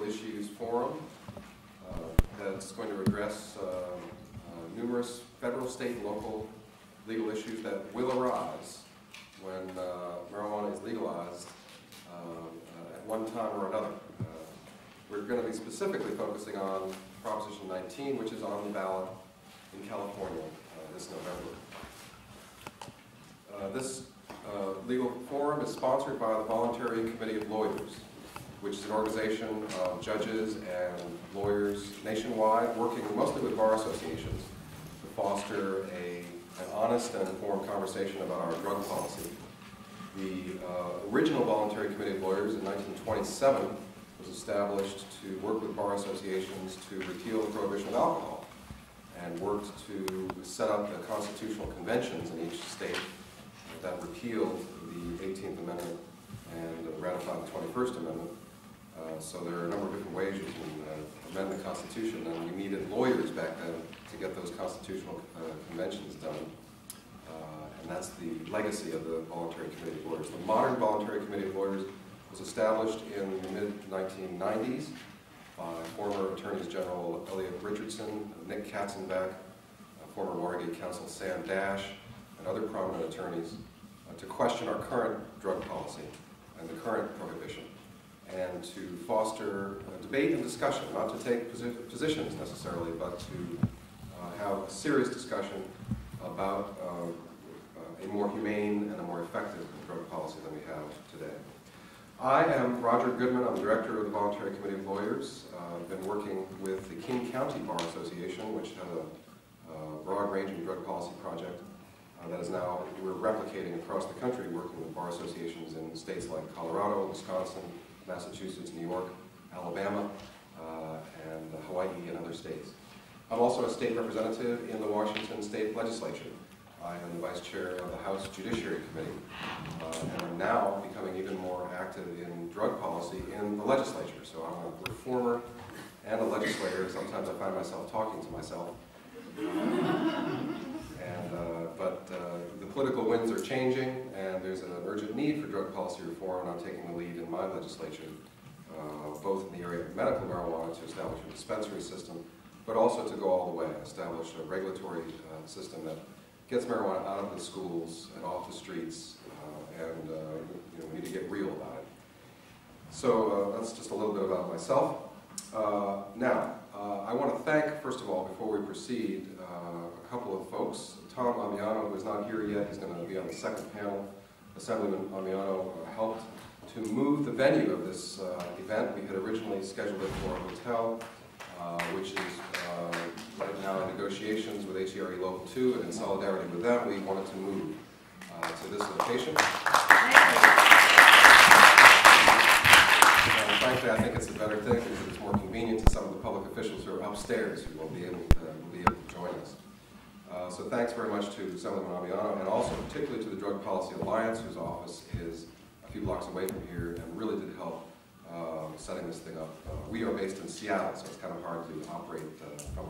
Issues Forum that's going to address numerous federal, state, and local legal issues that will arise when marijuana is legalized at one time or another. We're going to be specifically focusing on Proposition 19, which is on the ballot in California this November. This legal forum is sponsored by the Voluntary Committee of Lawyers, which is an organization of judges and lawyers nationwide working mostly with bar associations to foster an honest and informed conversation about our drug policy. The original Voluntary Committee of Lawyers in 1927 was established to work with bar associations to repeal the prohibition of alcohol and worked to set up the constitutional conventions in each state that repealed the 18th Amendment and ratified the 21st Amendment. So there are a number of different ways you can amend the Constitution, and we needed lawyers back then to get those constitutional conventions done. And that's the legacy of the Voluntary Committee of Lawyers. The modern Voluntary Committee of Lawyers was established in the mid-1990s by former Attorneys General Elliot Richardson, Nick Katzenbach, former Watergate Counsel Sam Dash, and other prominent attorneys to question our current drug policy and the current prohibition, and to foster debate and discussion, not to take positions necessarily, but to have a serious discussion about a more humane and a more effective drug policy than we have today. I am Roger Goodman. I'm the director of the Voluntary Committee of Lawyers. I've been working with the King County Bar Association, which has a broad-ranging drug policy project that is now, we're replicating across the country, working with bar associations in states like Colorado, Wisconsin, Massachusetts, New York, Alabama, and Hawaii, and other states. I'm also a state representative in the Washington State Legislature. I am the vice chair of the House Judiciary Committee, and I'm now becoming even more active in drug policy in the legislature. So I'm a reformer and a legislator. Sometimes I find myself talking to myself. But the political winds are changing, and there's an urgent need for drug policy reform, and I'm taking the lead in my legislature, both in the area of medical marijuana to establish a dispensary system, but also to go all the way, establish a regulatory system that gets marijuana out of the schools and off the streets, and we need to get real about it. So that's just a little bit about myself. Now, I want to thank, first of all, before we proceed, a couple of folks. Tom Ammiano, who is not here yet, he's going to be on the second panel. Assemblyman Ammiano helped to move the venue of this event. We had originally scheduled it for a hotel, which is right now in negotiations with ACLU Local 2, and in solidarity with them, we wanted to move to this location. And frankly, I think it's a better thing because it's more convenient to some of the public officials who are upstairs who will be able to join us. So thanks very much to Assemblyman Ammiano, and also particularly to the Drug Policy Alliance, whose office is a few blocks away from here, and really did help setting this thing up. We are based in Seattle, so it's kind of hard to operate from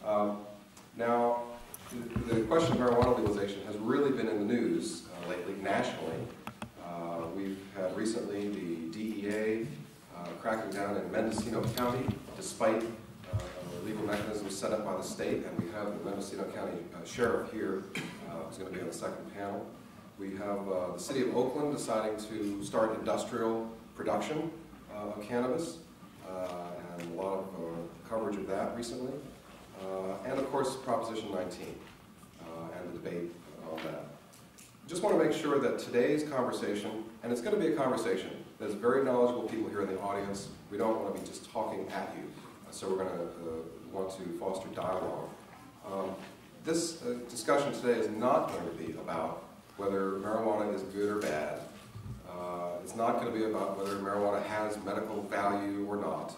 afar. Now, the question of marijuana legalization has really been in the news lately, nationally. We've had recently the DEA cracking down in Mendocino County, despite legal mechanisms set up by the state, and we have the Mendocino County Sheriff here, who's going to be on the second panel. We have the City of Oakland deciding to start industrial production of cannabis, and a lot of coverage of that recently. And of course, Proposition 19 and the debate on that. Just want to make sure that today's conversation, and it's going to be a conversation, there's very knowledgeable people here in the audience. We don't want to be just talking at you. So we're going to want to foster dialogue. This discussion today is not going to be about whether marijuana is good or bad. It's not going to be about whether marijuana has medical value or not.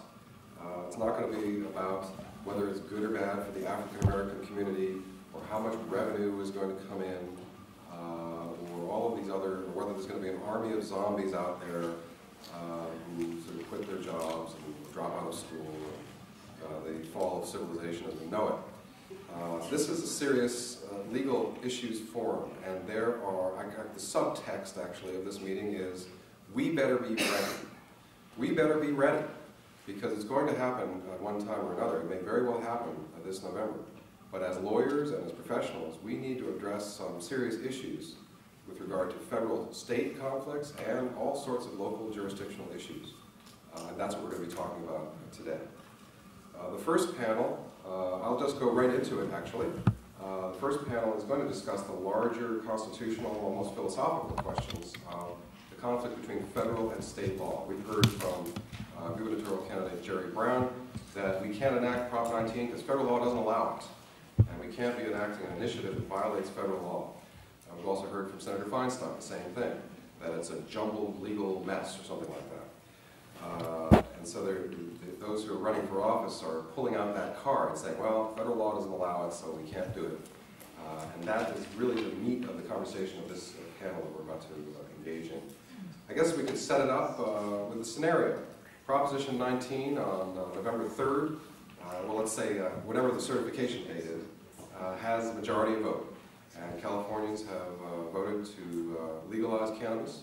It's not going to be about whether it's good or bad for the African American community, or how much revenue is going to come in, or all of these other, or whether there's going to be an army of zombies out there who sort of quit their jobs and drop out of school. The fall of civilization as we know it. This is a serious legal issues forum, and there are, the subtext actually of this meeting is, we better be ready. we better be ready, because it's going to happen at one time or another. It may very well happen this November. But as lawyers and as professionals, we need to address some serious issues with regard to federal-state conflicts and all sorts of local jurisdictional issues. And that's what we're going to be talking about today. The first panel, I'll just go right into it, actually. The first panel is going to discuss the larger constitutional, almost philosophical questions of the conflict between federal and state law. We've heard from gubernatorial candidate Jerry Brown that we can't enact Prop 19 because federal law doesn't allow it. And we can't be enacting an initiative that violates federal law. We've also heard from Senator Feinstein the same thing, that it's a jumbled legal mess or something like that. And so those who are running for office are pulling out that card and saying, well, federal law doesn't allow it, so we can't do it. And that is really the meat of the conversation of this panel that we're about to engage in. I guess we could set it up with a scenario. Proposition 19 on November 3rd, well, let's say whatever the certification date is, has a majority vote. And Californians have voted to legalize cannabis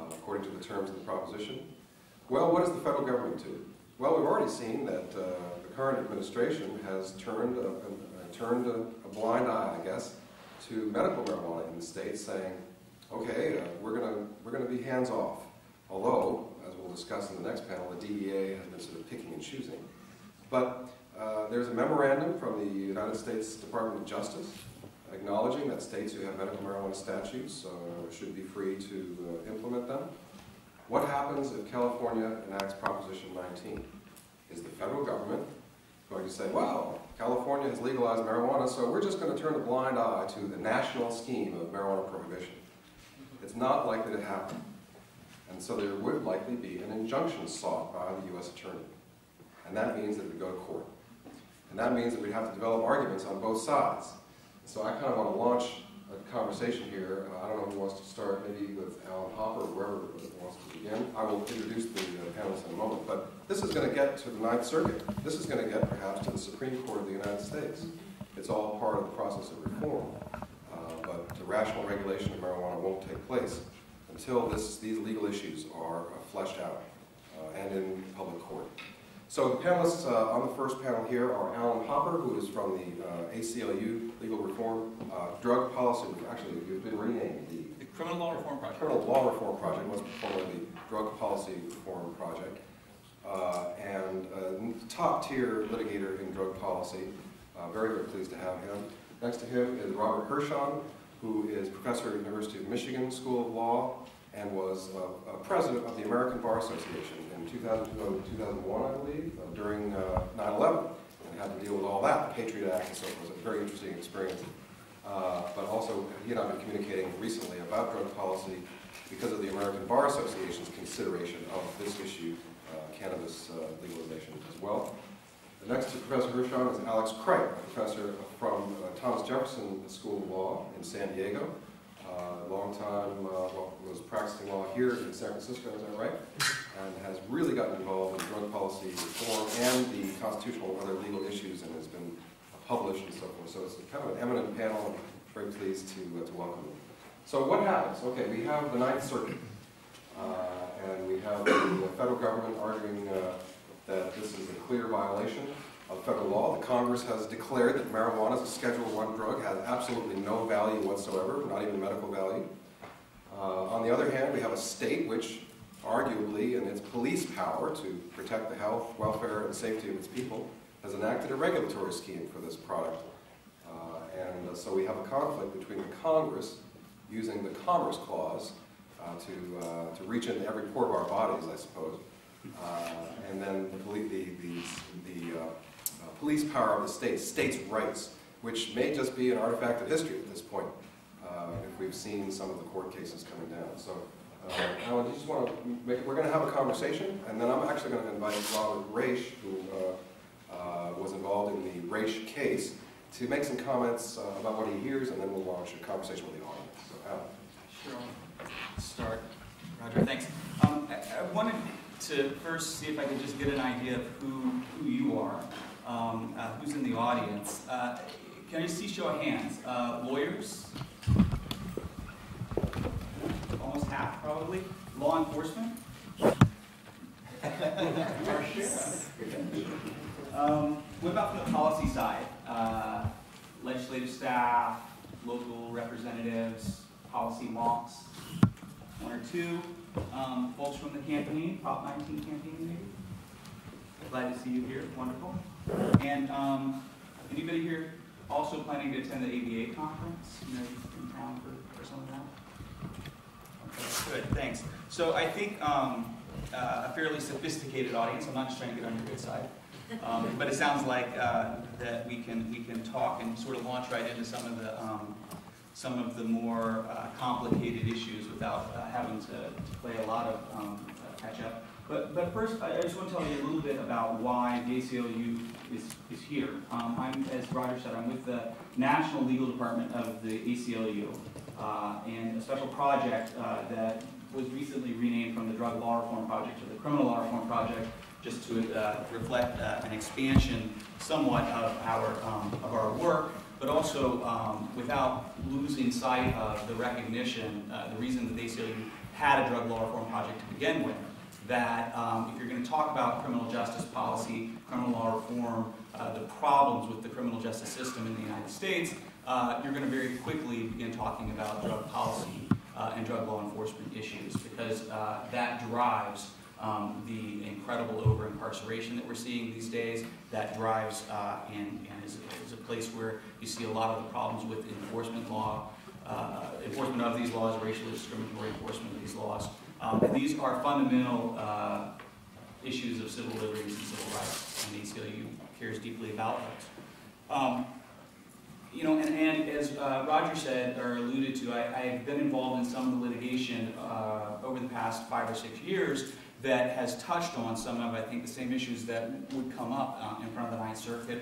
according to the terms of the proposition. Well, what does the federal government do? Well, we've already seen that the current administration has turned a blind eye, I guess, to medical marijuana in the state, saying, okay, we're going to be hands-off. Although, as we'll discuss in the next panel, the DEA has been sort of picking and choosing. But there's a memorandum from the United States Department of Justice acknowledging that states who have medical marijuana statutes should be free to implement them. What happens if California enacts Proposition 19? Is the federal government going to say, well, California has legalized marijuana, so we're just going to turn a blind eye to the national scheme of marijuana prohibition? It's not likely to happen. And so there would likely be an injunction sought by the U.S. Attorney. And that means that we go to court. And that means that we have to develop arguments on both sides. So I kind of want to launch a conversation here. I don't know who wants to start, maybe with Alan Hopper or whoever wants to begin. I will introduce the panelists in a moment. But this is going to get to the Ninth Circuit. This is going to get perhaps to the Supreme Court of the United States. It's all part of the process of reform. But the rational regulation of marijuana won't take place until these legal issues are fleshed out and in public court. So the panelists on the first panel here are Alan Hopper, who is from the ACLU Legal Reform Drug Policy, actually you've been renamed the Criminal Law Reform Project. Criminal Law Reform Project, was formerly the Drug Policy Reform Project, and top-tier litigator in drug policy. Very, very pleased to have him. Next to him is Robert Hirshon, who is professor at the University of Michigan School of Law and was president of the American Bar Association in 2001, I believe, during 9/11, and had to deal with all that, the Patriot Act and so forth. It was a very interesting experience. But also, he and I have been communicating recently about drug policy because of the American Bar Association's consideration of this issue, cannabis legalization as well. Next to Professor Hirshon is Alex Kreit, a professor from Thomas Jefferson School of Law in San Diego. Long time, was practicing law here in San Francisco, is that right? And has really gotten involved in drug policy reform and the constitutional and other legal issues and has been published and so forth. So it's kind of an eminent panel, and very pleased to welcome them. So what happens? Okay, we have the Ninth Circuit, and we have the federal government arguing that this is a clear violation of federal law. The Congress has declared that marijuana as a Schedule I drug has absolutely no value whatsoever, not even medical value. On the other hand, we have a state which, arguably in its police power to protect the health, welfare, and safety of its people, has enacted a regulatory scheme for this product. So we have a conflict between the Congress using the Commerce Clause to reach into every pore of our bodies, I suppose, and then the police power of the states' rights, which may just be an artifact of history at this point, if we've seen some of the court cases coming down. So, Alan, do you just want to we're going to have a conversation, and then I'm actually going to invite Robert Raish, who was involved in the Raish case, to make some comments about what he hears, and then we'll launch a conversation with the audience. So, Alan. Sure. Start. Roger, thanks. I wanted to first see if I could just get an idea of who you are, who's in the audience. Can I see show of hands? Lawyers? Almost half, probably. Law enforcement? What about from the policy side? Legislative staff, local representatives, policy wonks, one or two. Folks from the campaign, Prop 19 campaign maybe? Glad to see you here, wonderful. And anybody here also planning to attend the ABA conference? You know, in town for some of that? Okay, good, thanks. So I think a fairly sophisticated audience. I'm not just trying to get on your good side. But it sounds like that we can talk and sort of launch right into some of the more complicated issues without having to play a lot of catch up. But first, I just want to tell you a little bit about why the ACLU is here. I'm, as Roger said, I'm with the National Legal Department of the ACLU, and a special project that was recently renamed from the Drug Law Reform Project to the Criminal Law Reform Project, just to reflect an expansion somewhat of our work, but also without losing sight of the recognition, the reason that the ACLU had a drug law reform project to begin with, that if you're going to talk about criminal justice policy, criminal law reform, the problems with the criminal justice system in the United States, you're going to very quickly begin talking about drug policy and drug law enforcement issues, because that drives the incredible over-incarceration that we're seeing these days. That drives and is a place where you see a lot of the problems with enforcement law, enforcement of these laws, racially discriminatory enforcement of these laws. These are fundamental issues of civil liberties and civil rights, and the ACLU cares deeply about those. You know, and as Roger said or alluded to, I've been involved in some of the litigation over the past 5 or 6 years that has touched on some of, I think, the same issues that would come up in front of the Ninth Circuit